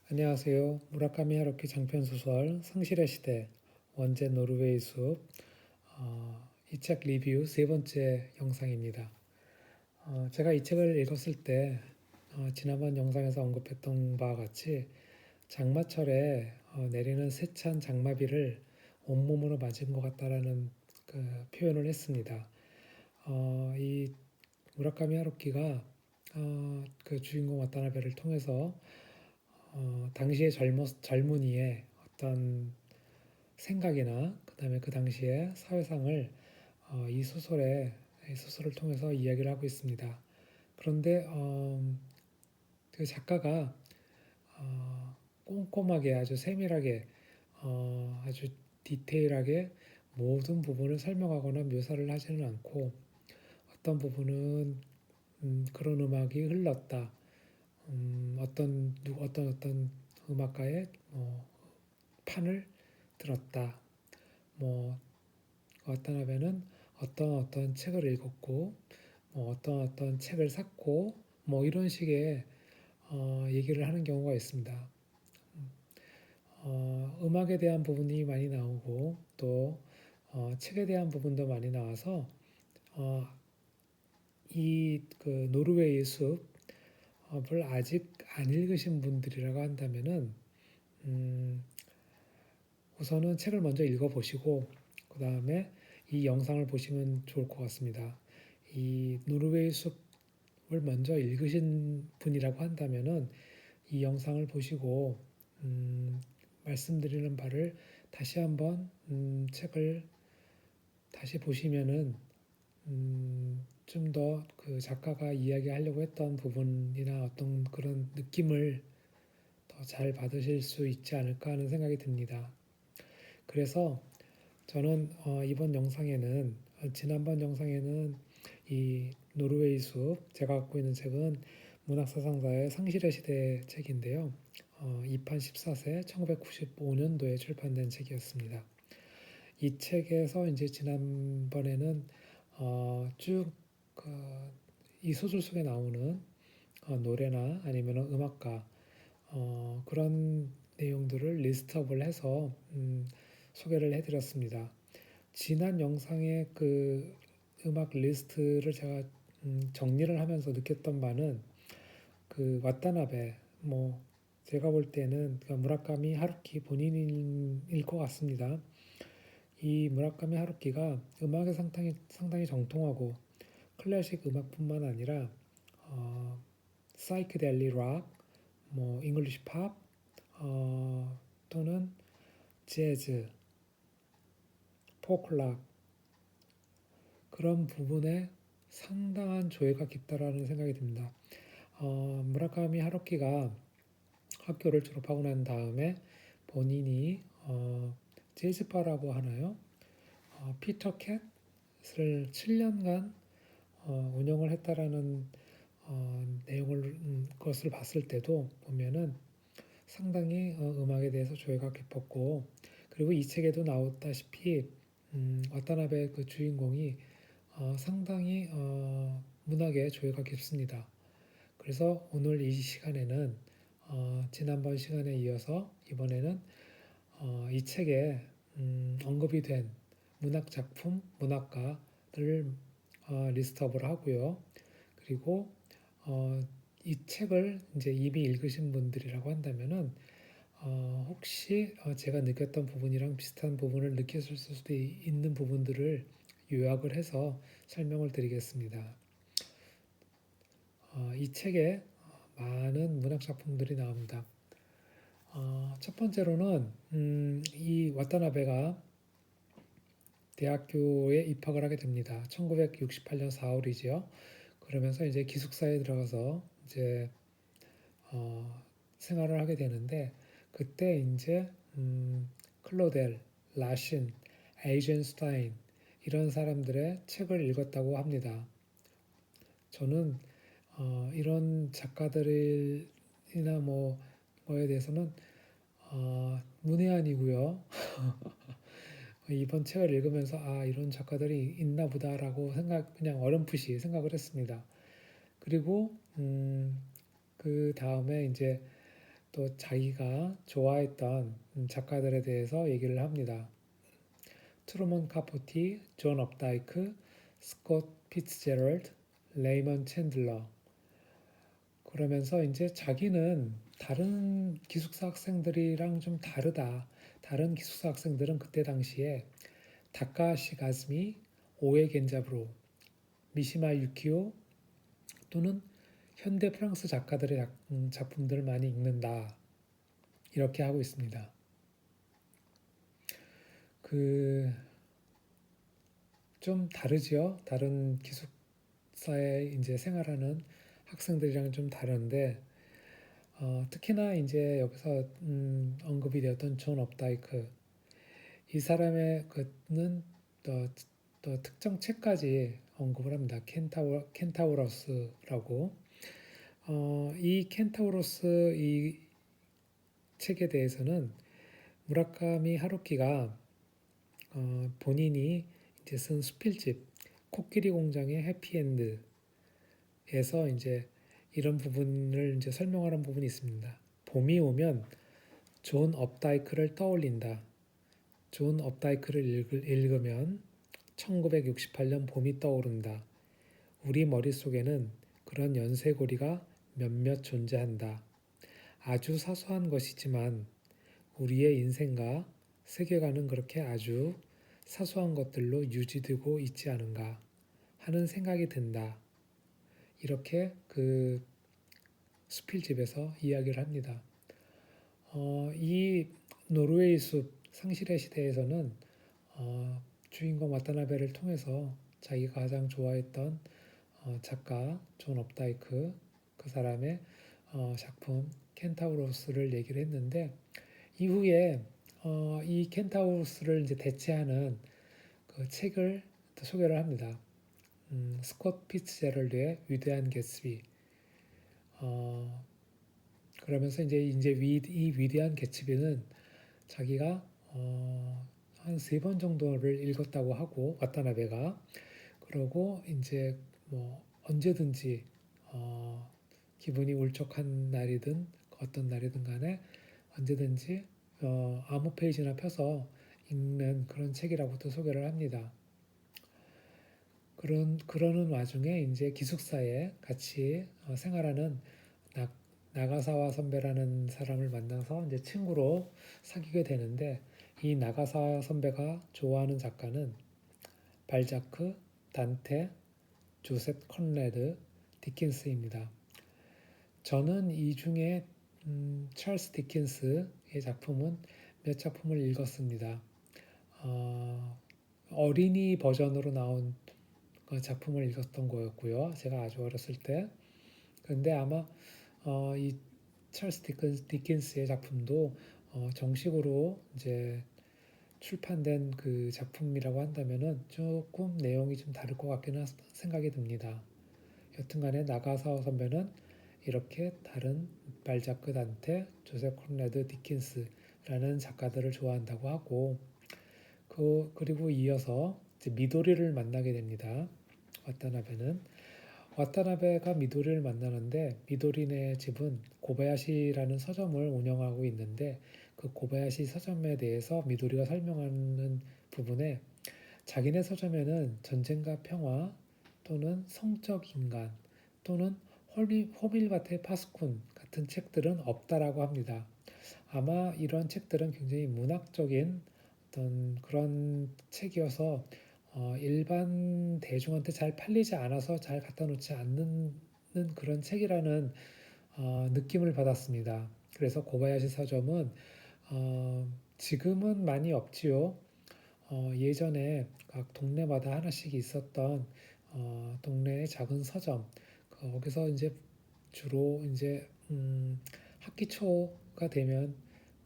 안녕하세요. 무라카미 하루키 장편소설 상실의 시대 원제 노르웨이 숲 이 책 리뷰 세 번째 영상입니다. 제가 이 책을 읽었을 때 지난번 영상에서 언급했던 바와 같이 장마철에 내리는 세찬 장마비를 온몸으로 맞은 것 같다라는 그 표현을 했습니다. 이 무라카미 하루키가 그 주인공 와타나베를 통해서 당시의 젊은이의 어떤 생각이나 그다음에 그 당시의 사회상을 이 소설을 통해서 이야기를 하고 있습니다. 그런데 그 작가가 꼼꼼하게 아주 세밀하게 아주 디테일하게 모든 부분을 설명하거나 묘사를 하지는 않고 어떤 부분은 그런 음악이 흘렀다. 어떤 음악가의 판을 들었다. 뭐 와타나베는 어떤 책을 읽었고 어떤 책을 샀고 이런 식의 얘기를 하는 경우가 있습니다. 음악에 대한 부분이 많이 나오고 또 책에 대한 부분도 많이 나와서 이 그 노르웨이 숲을 아직 안 읽으신 분들이라고 한다면은 음, 우선은 책을 먼저 읽어보시고 그 다음에 이 영상을 보시면 좋을 것 같습니다. 이 노르웨이 숲을 먼저 읽으신 분이라고 한다면은 이 영상을 보시고 음, 말씀드리는 바를 다시 한번 책을 다시 보시면은 좀 더 그 작가가 이야기하려고 했던 부분이나 어떤 그런 느낌을 더 잘 받으실 수 있지 않을까 하는 생각이 듭니다. 그래서 저는 이번 영상에는 지난번 영상에는 이 노르웨이 숲 제가 갖고 있는 책은 문학사상가의 상실의 시대 책인데요. 2판 14세 1995년도에 출판된 책이었습니다. 이 책에서 이제 지난번에는 쭉이 소설 속에 나오는 노래나 아니면 음악가 그런 내용들을 리스트업을 해서 소개를 해드렸습니다. 지난 영상의 그 음악 리스트를 제가 정리를 하면서 느꼈던 바는 그 와타나베 제가 볼 때는 그 무라카미 하루키 본인일 것 같습니다. 이 무라카미 하루키가 음악에 상당히 정통하고 클래식 음악뿐만 아니라 사이키델리 락, 잉글리시 팝 또는 재즈, 포크락 그런 부분에 상당한 조예가 깊다라는 생각이 듭니다. 무라카미 하루키가 학교를 졸업하고 난 다음에 본인이 재즈바라고 하나요? 피터 캣을 7년간 운영을 했다라는 내용을 것을 봤을 때도 보면은 상당히 음악에 대해서 조예가 깊었고 그리고 이 책에도 나왔다시피 와타나베 그 주인공이 상당히 문학에 조예가 깊습니다. 그래서 오늘 이 시간에는 지난번 시간에 이어서 이번에는 이 책에 언급이 된 문학 작품, 문학가를 리스트업을 하고요. 그리고 이 책을 이제 이미 읽으신 분들이라고 한다면은 혹시 제가 느꼈던 부분이랑 비슷한 부분을 느꼈을 수도 있는 부분들을 요약을 해서 설명을 드리겠습니다. 이 책에 많은 문학 작품들이 나옵니다. 첫 번째로는 이 와타나베가 대학교에 입학을 하게 됩니다. 1968년 4월이지요. 그러면서 이제 기숙사에 들어가서 이제 생활을 하게 되는데 그때 이제 클로델, 라신, 에이젠스타인 이런 사람들의 책을 읽었다고 합니다. 저는 이런 작가들이나 뭐에 대해서는 문외한이고요. 이번 책을 읽으면서 이런 작가들이 있나 보다라고 그냥 어렴풋이 생각을 했습니다. 그리고 그 다음에 이제 또 자기가 좋아했던 작가들에 대해서 얘기를 합니다. 트루먼 카포티, 존 업다이크, 스콧 피츠제럴드, 레이먼 챈들러. 그러면서 이제 자기는 다른 기숙사 학생들이랑 좀 다르다. 다른 기숙사 학생들은 그때 당시에 다카시 가즈미, 오에 겐자브로, 미시마 유키오 또는 현대 프랑스 작가들의 작품들을 많이 읽는다. 이렇게 하고 있습니다. 그 좀 다르죠. 다른 기숙사에 이제 생활하는 학생들이랑 좀 다른데 특히나 이제 여기서 언급이 되었던 존 업다이크 이 사람의 그는 또, 또 특정 책까지 언급을 합니다. 켄타우로스라고 이 켄타우로스 이 책에 대해서는 무라카미 하루키가 본인이 이제 쓴 수필집 코끼리 공장의 해피엔드에서 이제 이런 부분을 이제 설명하는 부분이 있습니다. 봄이 오면 존 업다이크를 떠올린다. 존 업다이크를 읽으면 1968년 봄이 떠오른다. 우리 머릿속에는 그런 연쇄고리가 몇몇 존재한다. 아주 사소한 것이지만 우리의 인생과 세계관은 그렇게 아주 사소한 것들로 유지되고 있지 않은가 하는 생각이 든다. 이렇게 그 수필집에서 이야기를 합니다. 이 노르웨이 숲 상실의 시대에서는 주인공 와타나베를 통해서 자기가 가장 좋아했던 작가 존 업다이크 그 사람의 작품 켄타우로스를 얘기를 했는데 이후에 이 켄타우로스를 이제 대체하는 그 책을 또 소개를 합니다. 스콧 피츠제럴드의 위대한 개츠비. 어, 그러면서 이제 이 위대한 개츠비는 자기가 한 세 번 정도를 읽었다고 하고 와타나베가 그러고 이제 뭐 언제든지 기분이 울적한 날이든 어떤 날이든 간에 언제든지 아무 페이지나 펴서 읽는 그런 책이라고도 소개를 합니다. 그러는 와중에 이제 기숙사에 같이 생활하는 나가사와 선배라는 사람을 만나서 이제 친구로 사귀게 되는데 이 나가사와 선배가 좋아하는 작가는 발자크, 단테, 조셉 컨레드, 디킨스입니다. 저는 이 중에 찰스 디킨스의 작품은 몇 작품을 읽었습니다. 어린이 버전으로 나온 그 작품을 읽었던 거였고요. 제가 아주 어렸을 때. 그런데 아마 이 찰스 디킨스의 작품도 정식으로 이제 출판된 그 작품이라고 한다면은 조금 내용이 좀 다를 것 같기는 생각이 듭니다. 여튼간에 나가사와 선배는 이렇게 다른 발자크 단테, 조셉 콘라드 디킨스라는 작가들을 좋아한다고 하고 그리고 이어서 이제 미도리를 만나게 됩니다. 와타나베는 와타나베가 미도리를 만나는데 미도리네 집은 고바야시라는 서점을 운영하고 있는데 그 고바야시 서점에 대해서 미도리가 설명하는 부분에 자기네 서점에는 전쟁과 평화 또는 성적 인간 또는 호밀바테 파스쿤 같은 책들은 없다라고 합니다. 아마 이런 책들은 굉장히 문학적인 어떤 그런 책이어서 일반 대중한테 잘 팔리지 않아서 잘 갖다 놓지 않는 그런 책이라는 느낌을 받았습니다. 그래서 고바야시 서점은 지금은 많이 없지요. 예전에 각 동네마다 하나씩 있었던 동네의 작은 서점 거기서 이제 주로 이제 학기 초가 되면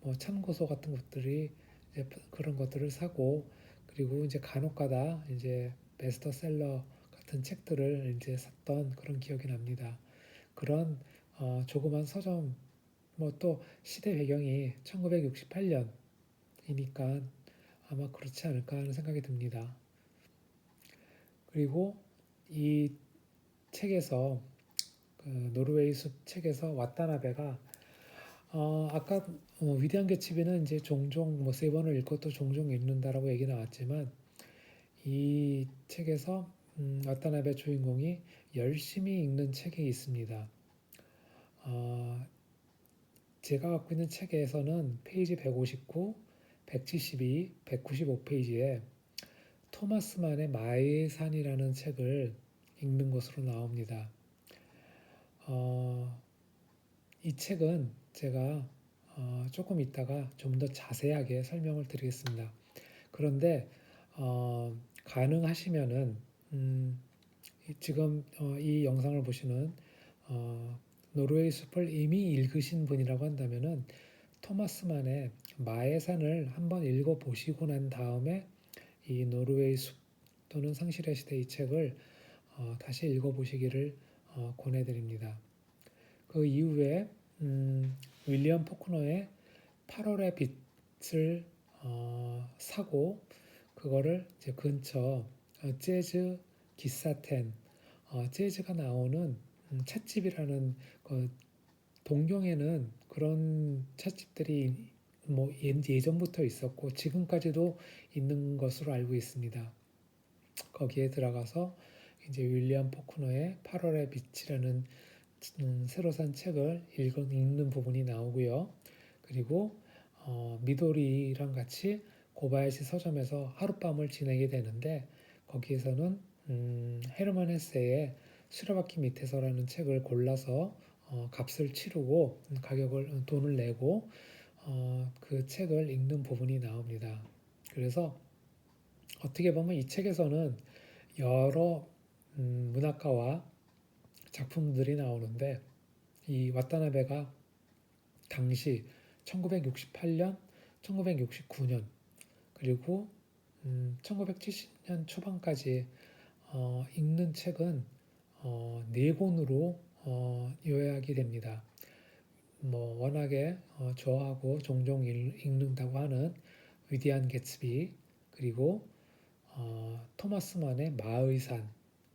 뭐 참고서 같은 것들이 이제 그런 것들을 사고 그리고 이제 간혹가다 이제 베스트셀러 같은 책들을 이제 샀던 그런 기억이 납니다. 그런 조그만 서점 뭐 또 시대 배경이 1968년이니까 아마 그렇지 않을까 하는 생각이 듭니다. 그리고 이 책에서 그 노르웨이 숲 책에서 와타나베가 아까 위대한 개츠비는 이제 종종 뭐 세 번을 읽고 또 종종 읽는다라고 얘기 나왔지만 이 책에서 와타나베 주인공이 열심히 읽는 책이 있습니다. 어, 제가 갖고 있는 책에서는 페이지 159, 172, 195페이지에 토마스 만의 마의 산이라는 책을 읽는 것으로 나옵니다. 어, 이 책은 제가 조금 이따가 좀 더 자세하게 설명을 드리겠습니다. 그런데 가능하시면은 지금 이 영상을 보시는 어, 노르웨이 숲을 이미 읽으신 분이라고 한다면은 토마스 만의 마의 산을 한번 읽어 보시고 난 다음에 이 노르웨이 숲 또는 상실의 시대 이 책을 다시 읽어 보시기를 권해드립니다. 그 이후에 윌리엄 포크너의 8월의 빛을 사고 그거를 이제 근처 재즈 기사텐 재즈가 나오는 찻집이라는 그 동경에는 그런 찻집들이 뭐 예전부터 있었고 지금까지도 있는 것으로 알고 있습니다. 거기에 들어가서 이제 윌리엄 포크너의 8월의 빛이라는 새로 산 책을 읽는 부분이 나오고요. 그리고 미도리랑 같이 고바야시 서점에서 하룻밤을 지내게 되는데 거기에서는 헤르만 헤세의 수레바퀴 밑에서라는 책을 골라서 값을 치르고 가격을 돈을 내고 그 책을 읽는 부분이 나옵니다. 그래서 어떻게 보면 이 책에서는 여러 문학가와 작품들이 나오는데 이 와타나베가 당시 1968년, 1969년 그리고 1970년 초반까지 읽는 책은 네 권으로 요약이 됩니다. 뭐 워낙에 좋아하고 종종 읽는다고 하는 위대한 개츠비 그리고 토마스 만의 마의 산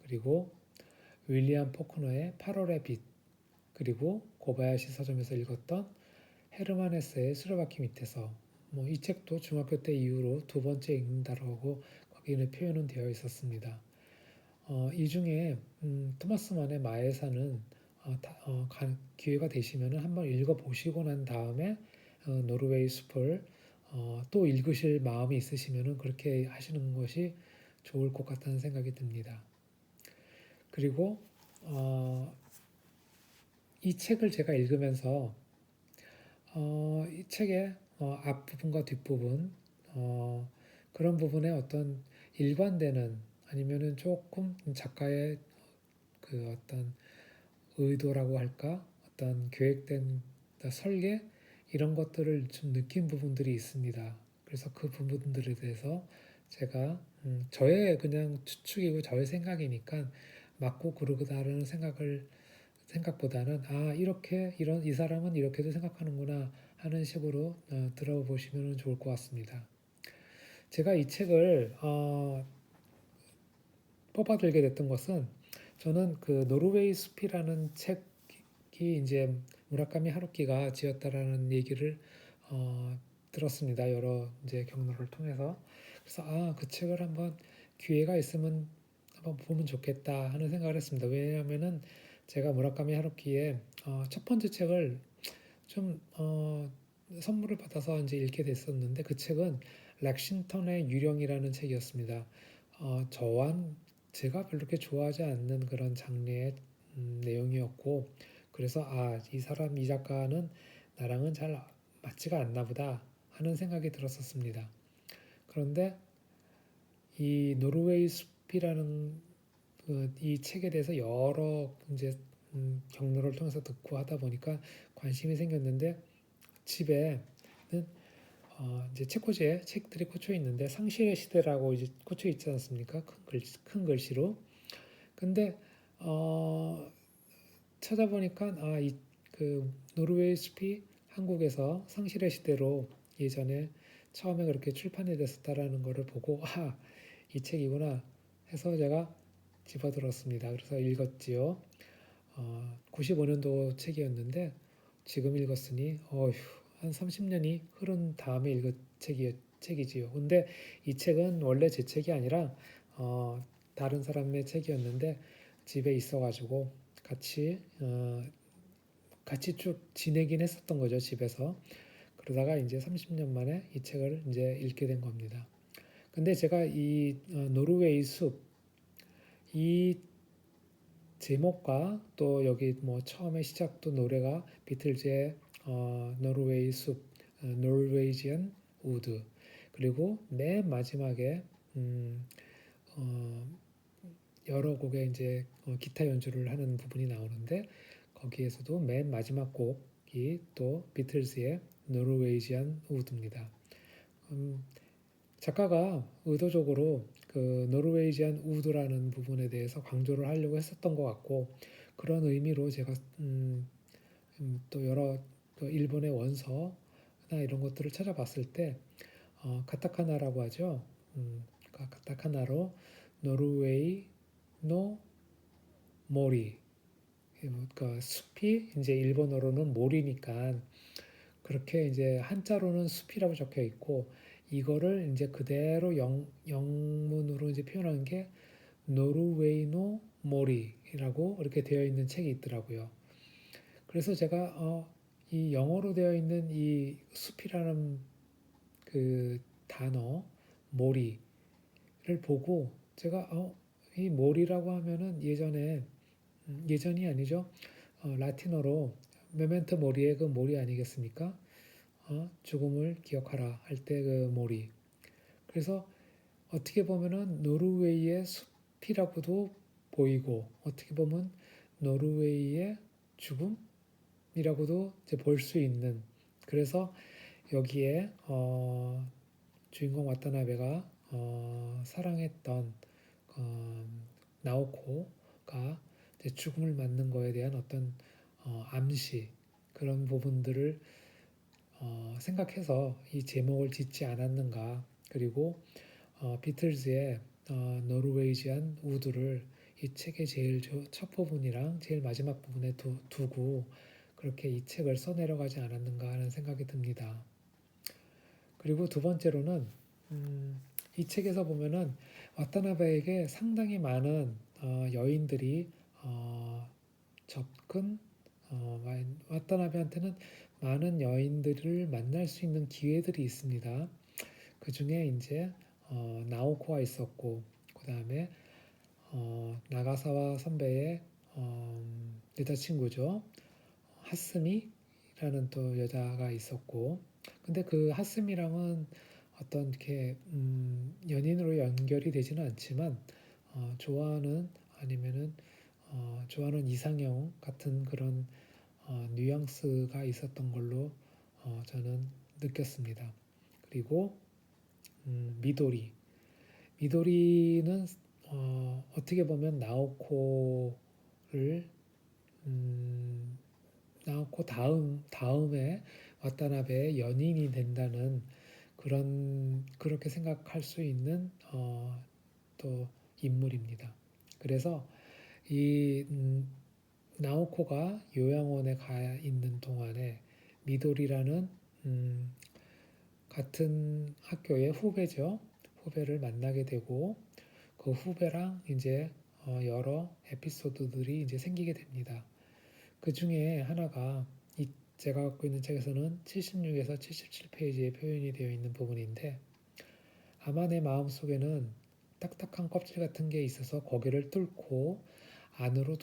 그리고 윌리엄 포크너의 8월의 빛 그리고 고바야시 서점에서 읽었던 헤르만 헤세의 수레바퀴 밑에서 뭐 이 책도 중학교 때 이후로 두 번째 읽는다라고 거기는 표현은 되어 있었습니다. 이 중에 토마스 만의 마에사는 기회가 되시면 한번 읽어보시고 난 다음에 노르웨이 숲을 또 읽으실 마음이 있으시면 그렇게 하시는 것이 좋을 것 같다는 생각이 듭니다. 그리고 이 책을 제가 읽으면서 이 책의 앞부분과 뒷부분 그런 부분에 어떤 일관되는 아니면은 조금 작가의 그 어떤 의도라고 할까 어떤 계획된 설계 이런 것들을 좀 느낀 부분들이 있습니다. 그래서 그 부분들에 대해서 제가 저의 그냥 추측이고 저의 생각이니까 맞고 그러다라는 생각보다는 이렇게 이런 이 사람은 이렇게도 생각하는구나 하는 식으로 들어보시면 좋을 것 같습니다. 제가 이 책을 뽑아들게 됐던 것은 저는 그 노르웨이 숲이라는 책이 이제 무라카미 하루키가 지었다라는 얘기를 들었습니다. 여러 이제 경로를 통해서. 그래서 그 책을 한번 기회가 있으면 한번 보면 좋겠다 하는 생각을 했습니다. 왜냐하면은 제가 무라카미 하루키의 첫 번째 책을 좀 선물을 받아서 이제 읽게 됐었는데 그 책은 렉싱턴의 유령이라는 책이었습니다. 저와 제가 별로 그렇게 좋아하지 않는 그런 장르의 내용이었고 그래서 이 사람 이 작가는 나랑은 잘 맞지가 않나 보다 하는 생각이 들었었습니다. 그런데 이 노르웨이 숲이라는 이 책에 대해서 여러 이제 경로를 통해서 듣고 하다 보니까 관심이 생겼는데 집에는 이제 책꽂이에 책들이 꽂혀 있는데 상실의 시대라고 이제 꽂혀 있지 않습니까? 큰 글씨로. 근데 찾아보니까 이 그 노르웨이 숲이 한국에서 상실의 시대로 예전에 처음에 그렇게 출판이 됐었다라는 것을 보고 이 책이구나 해서 제가 집어들었습니다. 그래서 읽었지요. 95년도 책이었는데 지금 읽었으니 어휴, 한 30년이 흐른 다음에 읽은 책이지요. 근데 이 책은 원래 제 책이 아니라 다른 사람의 책이었는데 집에 있어가지고 같이 쭉 지내긴 했었던 거죠, 집에서. 그러다가 이제 30년 만에 이 책을 이제 읽게 된 겁니다. 근데 제가 이 노르웨이 숲, 이 제목과 또 여기 뭐 처음에 시작도 노래가 비틀즈의 노르웨이 숲, 노르웨이지안 우드, 그리고 맨 마지막에 음, 어, 여러 곡의 이제 기타 연주를 하는 부분이 나오는데 거기에서도 맨 마지막 곡이 또 비틀즈의 노르웨이지안 우드입니다. 음, 작가가 의도적으로 그 노르웨이지안 우드라는 부분에 대해서 강조를 하려고 했었던 것 같고 그런 의미로 제가 또 여러 그 일본의 원서나 이런 것들을 찾아봤을 때 카타카나라고 하죠. 카타카나로 노르웨이 노 모리, 그러니까 숲이 이제 일본어로는 모리니까 그렇게 이제 한자로는 숲이라고 적혀 있고 이거를 이제 그대로 영문으로 이제 표현한 게 노르웨이노 모리라고 이렇게 되어 있는 책이 있더라고요. 그래서 제가 이 영어로 되어 있는 이 숲이라는 그 단어 모리를 보고 제가 이 모리라고 하면은 예전이 아니죠. 라틴어로 메멘토 모리의 그 모리 아니겠습니까? 죽음을 기억하라 할 때 그 모리. 그래서 어떻게 보면은 노르웨이의 숲이라고도 보이고 어떻게 보면 노르웨이의 죽음이라고도 볼 수 있는 그래서 여기에 주인공 와타나베가 사랑했던 어, 나오코가 죽음을 맞는 거에 대한 어떤 암시 그런 부분들을 생각해서 이 제목을 짓지 않았는가. 그리고 비틀즈의 노르웨이지안 우드를 이 책의 제일 첫 부분이랑 제일 마지막 부분에 두고 그렇게 이 책을 써내려가지 않았는가 하는 생각이 듭니다. 그리고 두 번째로는 이 책에서 보면은 와타나베에게 상당히 많은 여인들이 접근 와타나베한테는 많은 여인들을 만날 수 있는 기회들이 있습니다. 그 중에 이제 나오코가 있었고 그 다음에 나가사와 선배의 여자친구죠. 하스미라는 또 여자가 있었고 근데 그 하스미랑은 어떤 이렇게 연인으로 연결이 되지는 않지만 좋아하는 아니면은 좋아하는 이상형 같은 그런 뉘앙스가 있었던 걸로 저는 느꼈습니다. 그리고 미도리 미도리는 어떻게 보면 나오코를 음, 나오코 다음에 와타나베의 연인이 된다는 그렇게 생각할 수 있는 또 인물입니다. 그래서 이 나오코가 요양원에 가 있는 동안에 미도리라는 음, 같은 학교의 후배죠. 후배를 만나게 되고 그 후배랑 이제 여러 에피소드들이 이제 생기게 됩니다. 그 중에 하나가 제가 갖고 있는 책에서는 76에서 77페이지에 표현이 되어 있는 부분인데 아마 내 마음속에는 딱딱한 껍질 같은 게 있어서 거기를 뚫고 안으로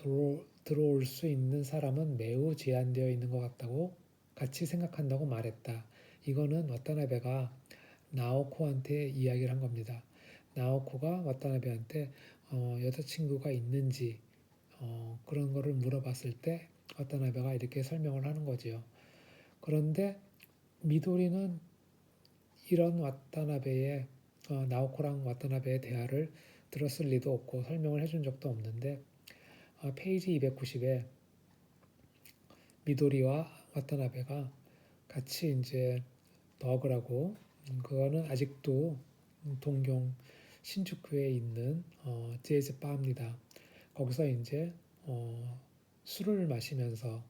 들어올 수 있는 사람은 매우 제한되어 있는 것 같다고 같이 생각한다고 말했다. 이거는 와타나베가 나오코한테 이야기를 한 겁니다. 나오코가 와타나베한테 여자친구가 있는지 그런 거를 물어봤을 때 와타나베가 이렇게 설명을 하는 거지요. 그런데 미도리는 이런 나오코랑 와타나베의 대화를 들었을 리도 없고 설명을 해준 적도 없는데 페이지 290에 미도리와 와타나베가 같이 이제 먹으라고 그거는 아직도 동경 신주쿠에 있는 재즈 바입니다. 거기서 이제 술을 마시면서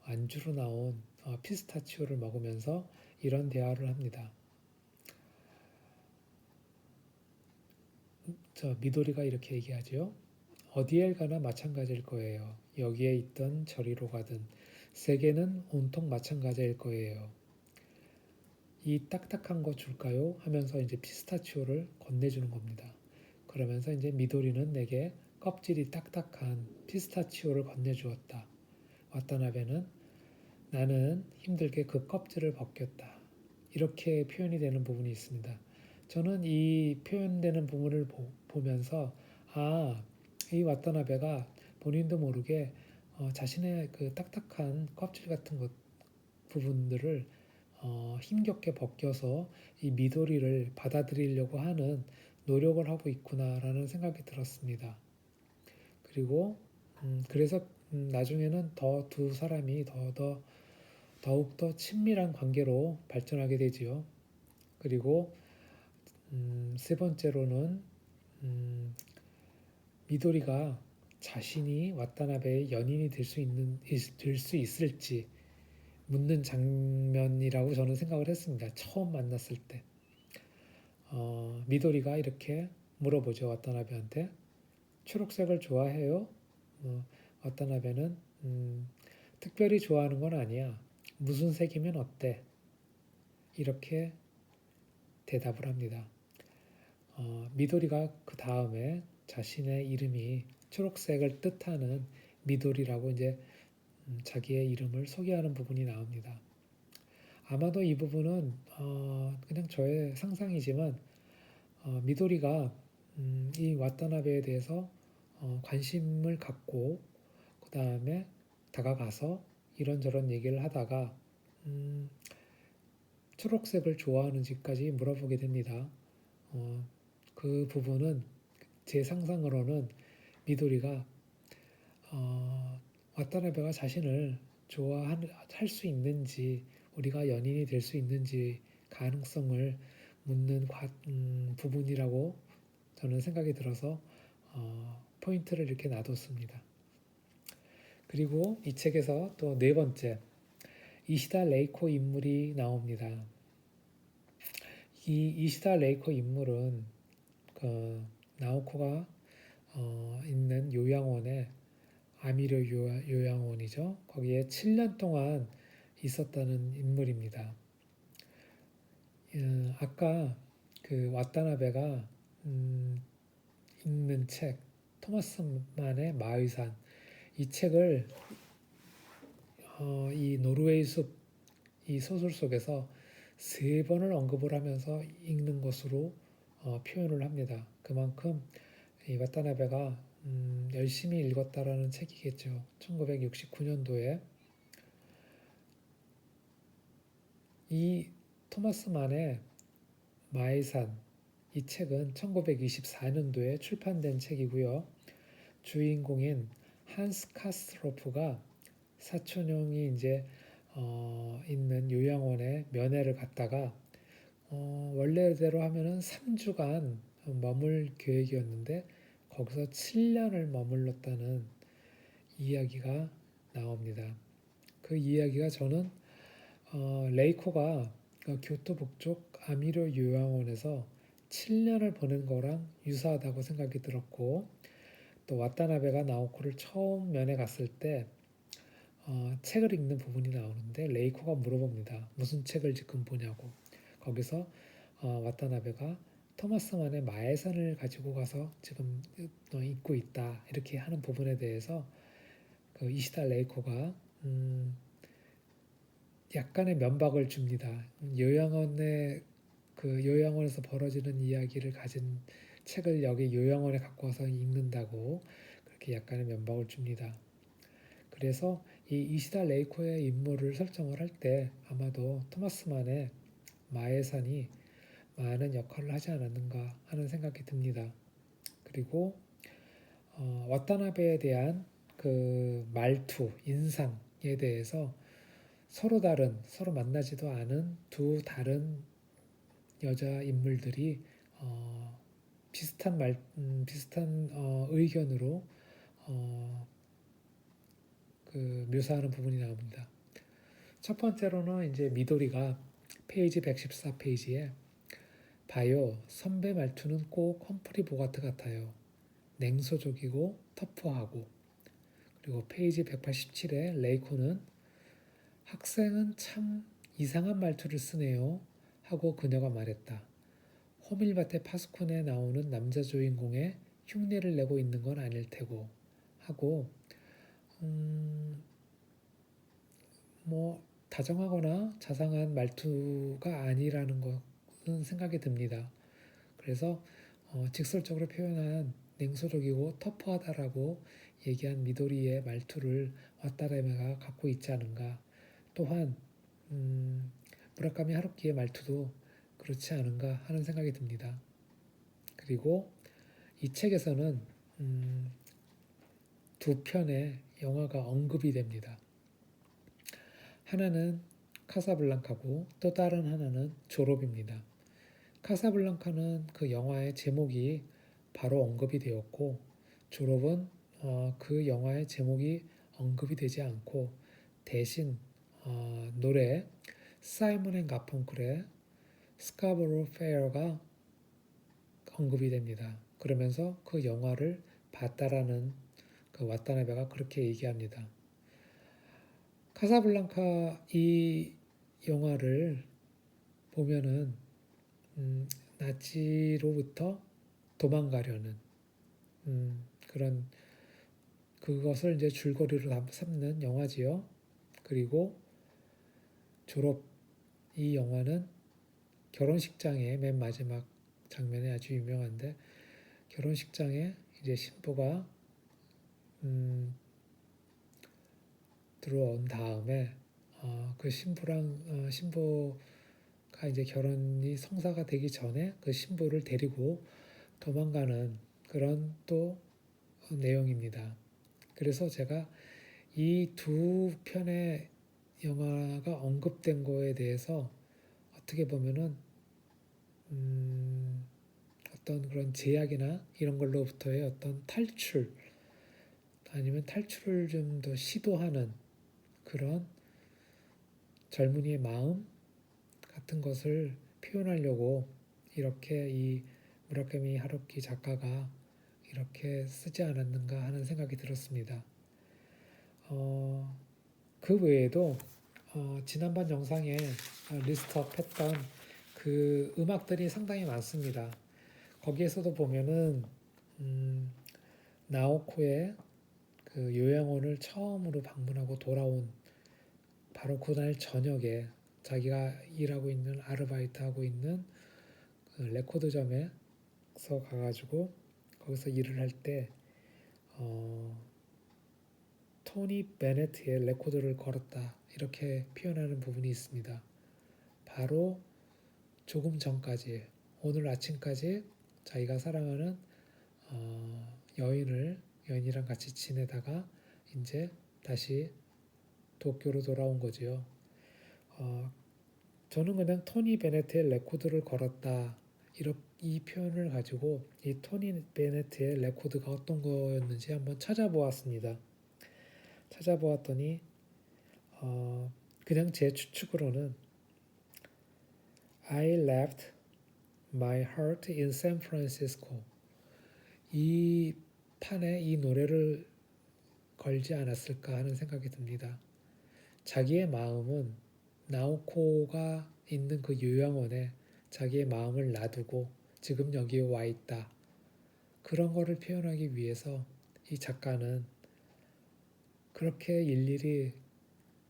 안주로 나온 피스타치오를 먹으면서 이런 대화를 합니다. 미도리가 이렇게 얘기하죠. 어디에 가나 마찬가지일 거예요. 여기에 있든 저리로 가든 세계는 온통 마찬가지일 거예요. 이 딱딱한 거 줄까요? 하면서 이제 피스타치오를 건네주는 겁니다. 그러면서 이제 미도리는 내게 껍질이 딱딱한 피스타치오를 건네주었다. 와타나베는 나는 힘들게 그 껍질을 벗겼다. 이렇게 표현이 되는 부분이 있습니다. 저는 이 표현되는 부분을 보면서 이 와타나베가 본인도 모르게 자신의 그 딱딱한 껍질 같은 부분들을 힘겹게 벗겨서 이 미도리를 받아들이려고 하는 노력을 하고 있구나라는 생각이 들었습니다. 그리고 그래서 나중에는 더 두 사람이 더욱더 친밀한 관계로 발전하게 되지요. 그리고 세 번째로는 미도리가 자신이 와타나베의 연인이 될 수 있을지 묻는 장면이라고 저는 생각을 했습니다. 처음 만났을 때 미도리가 이렇게 물어보죠. 와타나베한테 초록색을 좋아해요? 와타나베는 특별히 좋아하는 건 아니야. 무슨 색이면 어때? 이렇게 대답을 합니다. 미도리가 그 다음에 자신의 이름이 초록색을 뜻하는 미도리라고 이제 자기의 이름을 소개하는 부분이 나옵니다. 아마도 이 부분은 그냥 저의 상상이지만 미도리가 이 와타나베에 대해서 관심을 갖고 그 다음에 다가가서 이런저런 얘기를 하다가 초록색을 좋아하는지까지 물어보게 됩니다. 그 부분은 제 상상으로는 미도리가 와타나베가 자신을 좋아할 수 있는지 우리가 연인이 될 수 있는지 가능성을 묻는 부분이라고 저는 생각이 들어서 포인트를 이렇게 놔뒀습니다. 그리고 이 책에서 또 네 번째 이시다 레이코 인물이 나옵니다. 이 이시다 레이코 인물은 그 나오코가 있는 요양원에 아미료 요양원이죠. 거기에 7년 동안 있었다는 인물입니다. 아까 그 와타나베가 읽는 책 토마스 만의 마의산 이 책을 이 노르웨이 숲 이 소설 속에서 3번을 언급을 하면서 읽는 것으로 표현을 합니다. 그만큼 이 와타나베가 열심히 읽었다라는 책이겠죠. 1969년도에 이 토마스 만의 마의산 이 책은 1924년도에 출판된 책이고요. 주인공인 한스 카스트로프가 사촌형이 이제 있는 요양원에 면회를 갔다가 원래대로 하면은 3주간 머물 계획이었는데 거기서 7년을 머물렀다는 이야기가 나옵니다. 그 이야기가 저는 레이코가 교토 북쪽 아미료 요양원에서 7년을 보낸 거랑 유사하다고 생각이 들었고 또 와타나베가 나오코를 처음 면회 갔을 때 책을 읽는 부분이 나오는데 레이코가 물어봅니다. 무슨 책을 지금 보냐고. 거기서 와타나베가 토마스만의 마해산을 가지고 가서 지금 읽고 있다 이렇게 하는 부분에 대해서 그 이시다 레이코가 약간의 면박을 줍니다. 요양원에서 벌어지는 이야기를 가진 책을 여기 요양원에 갖고 와서 읽는다고 그렇게 약간의 면박을 줍니다. 그래서 이 이시다 레이코의 인물을 설정을 할 때 아마도 토마스만의 마해산이 많은 역할을 하지 않았는가 하는 생각이 듭니다. 그리고 와타나베에 대한 그 말투, 인상에 대해서 서로 만나지도 않은 두 다른 여자 인물들이 비슷한 의견으로 그 묘사하는 부분이 나옵니다. 첫 번째로는 이제 미도리가 페이지 114페이지에 봐요. 선배 말투는 꼭 험프리 보가트 같아요. 냉소적이고 터프하고. 그리고 페이지 187에 레이코는 학생은 참 이상한 말투를 쓰네요. 하고 그녀가 말했다. 호밀밭의 파수꾼에 나오는 남자 주인공의 흉내를 내고 있는 건 아닐 테고 하고 뭐 다정하거나 자상한 말투가 아니라는 것은 생각이 듭니다. 그래서 직설적으로 표현한 냉소적이고 터프하다라고 얘기한 미도리의 말투를 와타나베가 갖고 있지 않은가. 또한 무라카미 하루키의 말투도 그렇지 않은가 하는 생각이 듭니다. 그리고 이 책에서는 두 편의 영화가 언급이 됩니다. 하나는 카사블랑카고 또 다른 하나는 졸업입니다. 카사블랑카는 그 영화의 제목이 바로 언급이 되었고 졸업은 그 영화의 제목이 언급이 되지 않고 대신 노래 사이먼 앤 가펑클의 스카버로 페어가 언급이 됩니다. 그러면서 그 영화를 봤다라는 그 와타나베가 그렇게 얘기합니다. 카사블랑카 이 영화를 보면은 나치로부터 도망가려는 그런 그것을 이제 줄거리로 삼는 영화지요. 그리고 졸업 이 영화는 결혼식장의 맨 마지막 장면이 아주 유명한데 결혼식장에 이제 신부가 들어온 다음에 그 신부가 이제 결혼이 성사가 되기 전에 그 신부를 데리고 도망가는 그런 또 내용입니다. 그래서 제가 이 두 편의 영화가 언급된 거에 대해서 어떻게 보면은 어떤 그런 제약이나 이런 걸로부터의 어떤 탈출 아니면 탈출을 좀 더 시도하는 그런 젊은이의 마음 같은 것을 표현하려고 이렇게 이 무라카미 하루키 작가가 이렇게 쓰지 않았는가 하는 생각이 들었습니다. 그 외에도 지난번 영상에 리스트업 했던 그 음악들이 상당히 많습니다. 거기에서도 보면은 나오코의 그 요양원을 처음으로 방문하고 돌아온 바로 그날 저녁에 자기가 일하고 있는 아르바이트 하고 있는 그 레코드점에서 가가지고 거기서 일을 할 때 토니 베네트의 레코드를 걸었다 이렇게 표현하는 부분이 있습니다. 바로 조금 전까지 오늘 아침까지 자기가 사랑하는 여인이랑 같이 지내다가 이제 다시 도쿄로 돌아온 거지요. 저는 그냥 토니 베네트의 레코드를 걸었다 이 표현을 가지고 이 토니 베네트의 레코드가 어떤 거였는지 한번 찾아보았습니다. 찾아보았더니 그냥 제 추측으로는 I left my heart in San Francisco 이 판에 이 노래를 걸지 않았을까 하는 생각이 듭니다. 자기의 마음은 나오코가 있는 그 요양원에 자기의 마음을 놔두고 지금 여기에 와 있다. 그런 거를 표현하기 위해서 이 작가는 그렇게 일일이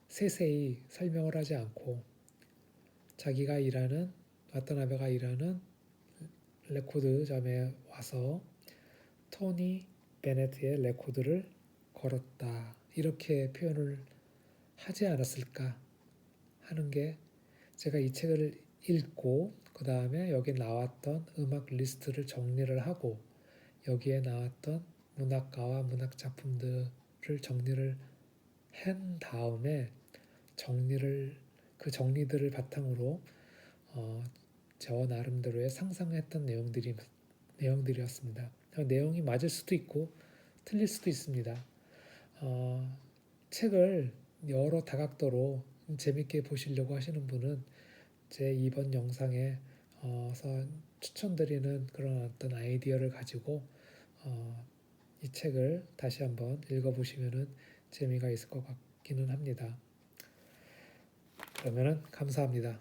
세세히 설명을 하지 않고 자기가 일하는 와타나베가 일하는 레코드점에 와서 토니 베네트의 레코드를 걸었다. 이렇게 표현을 하지 않았을까 하는 게 제가 이 책을 읽고 그 다음에 여기 나왔던 음악 리스트를 정리를 하고 여기에 나왔던 문학가와 문학 작품들을 정리를 한 다음에 그 정리들을 바탕으로 저 나름대로의 상상했던 내용들이었습니다. 내용이 맞을 수도 있고 틀릴 수도 있습니다. 책을 여러 다각도로 재밌게 보시려고 하시는 분은 제 이번 영상에 서 추천드리는 그런 어떤 아이디어를 가지고 어, 이 책을 다시 한번 읽어보시면은 재미가 있을 것 같기는 합니다. 그러면은 감사합니다.